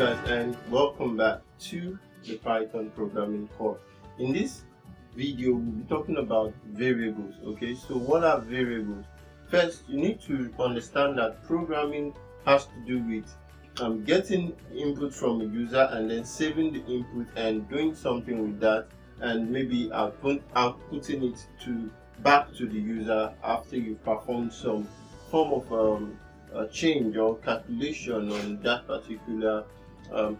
guys, and welcome back to the Python programming course. In this video we'll be talking about variables. Okay, so what are variables? First, you need to understand that programming has to do with getting input from a user and then saving the input and doing something with that, and maybe outputting it back to the user after you've performed some form of a change or calculation on that particular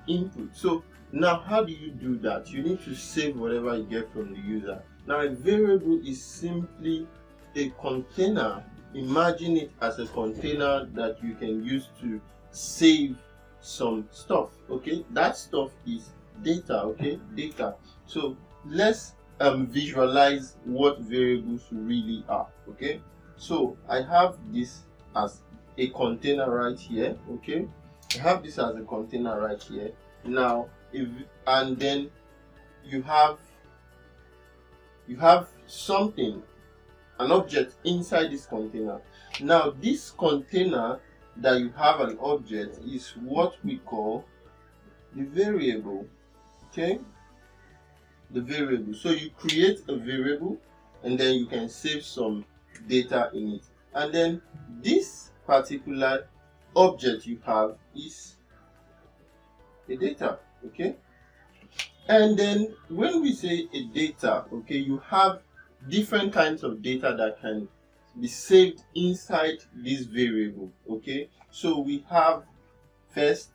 input. So now, how do you do that? You need to save whatever you get from the user. Now, a variable is simply a container. Imagine it as a container that you can use to save some stuff. Okay, that stuff is data. Okay, data. So let's visualize what variables really are. Okay, so I have this as a container right here. Okay, I have this as a container right here. Now, and then you have something, an object inside this container. Now, this container that you have an object is what we call the variable. Okay, the variable. So you create a variable and then you can save some data in it, and then this particular object you have is a data. Okay, and then when we say a data, okay, you have different kinds of data that can be saved inside this variable. Okay, so we have first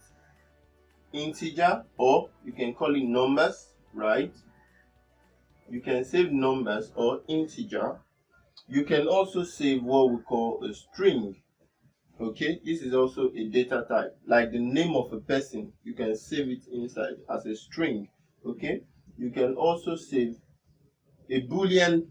integer, or you can call it numbers, right? You can save numbers or integer. You can also save what we call a string. Okay, this is also a data type, like the name of a person. You can save it inside as a string. Okay, you can also save a boolean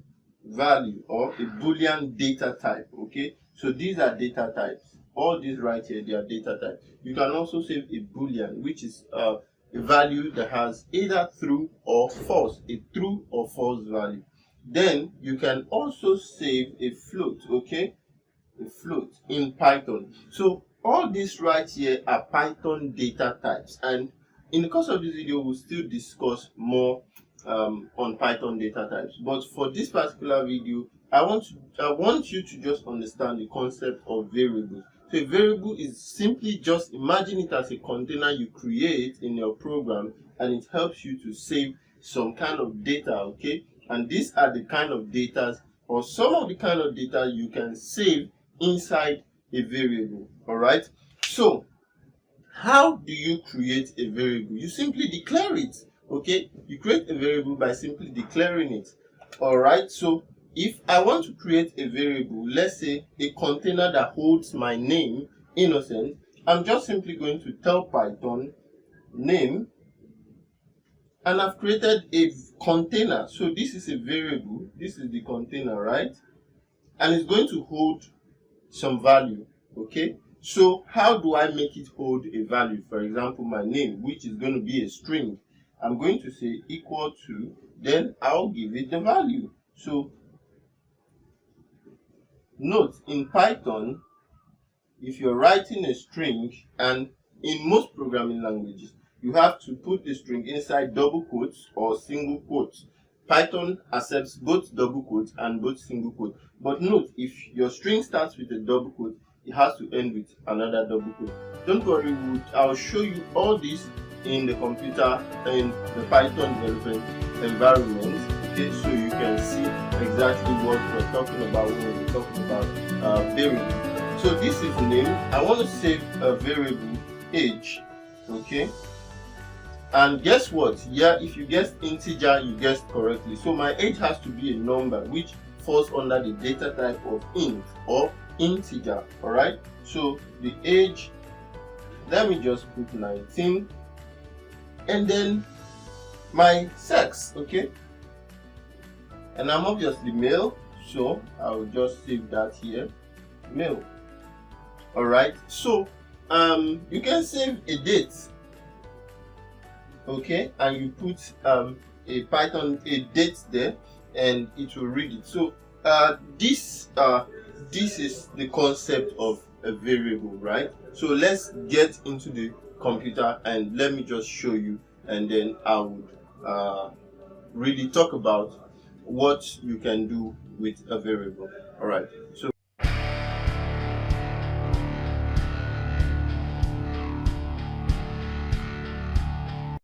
value or a boolean data type. Okay, so these are data types. All these right here, they are data types. You can also save a boolean, which is a value that has either true or false, a true or false value. Then you can also save a float. Okay, a float in Python. So all these right here are Python data types, and in the course of this video we'll still discuss more on Python data types. But for this particular video, I want you to just understand the concept of variables. So a variable is simply, just imagine it as a container you create in your program, and it helps you to save some kind of data. Okay, and these are the kind of data, or some of the kind of data you can save inside a variable. All right, so how do you create a variable? You simply declare it. Okay, you create a variable by simply declaring it. All right, so if I want to create a variable, let's say a container that holds my name, Innocent, I'm just simply going to tell Python name, and I've created a container. So this is a variable, this is the container, right? And it's going to hold some value. Okay, so how do I make it hold a value? For example, my name, which is going to be a string, I'm going to say equal to, then I'll give it the value. So note, in Python, if you're writing a string, and in most programming languages, you have to put the string inside double quotes or single quotes. Python accepts both double quotes and both single quotes. But note, if your string starts with a double quote, it has to end with another double quote. Don't worry, I'll show you all this in the computer, in the Python development environment. Okay, so you can see exactly what we're talking about when we're talking about variable. So this is name. I want to save a variable age. Okay, and guess what? Yeah, if you guessed integer, you guessed correctly. So my age has to be a number, which falls under the data type of int or integer. All right, so the age, let me just put 19, and then my sex. Okay, and I'm obviously male, so I will just save that here, male. All right, so you can save a date. Okay, and you put a date there, and it will read it. So this is the concept of a variable, right? So let's get into the computer and let me just show you, and then I would really talk about what you can do with a variable. All right, so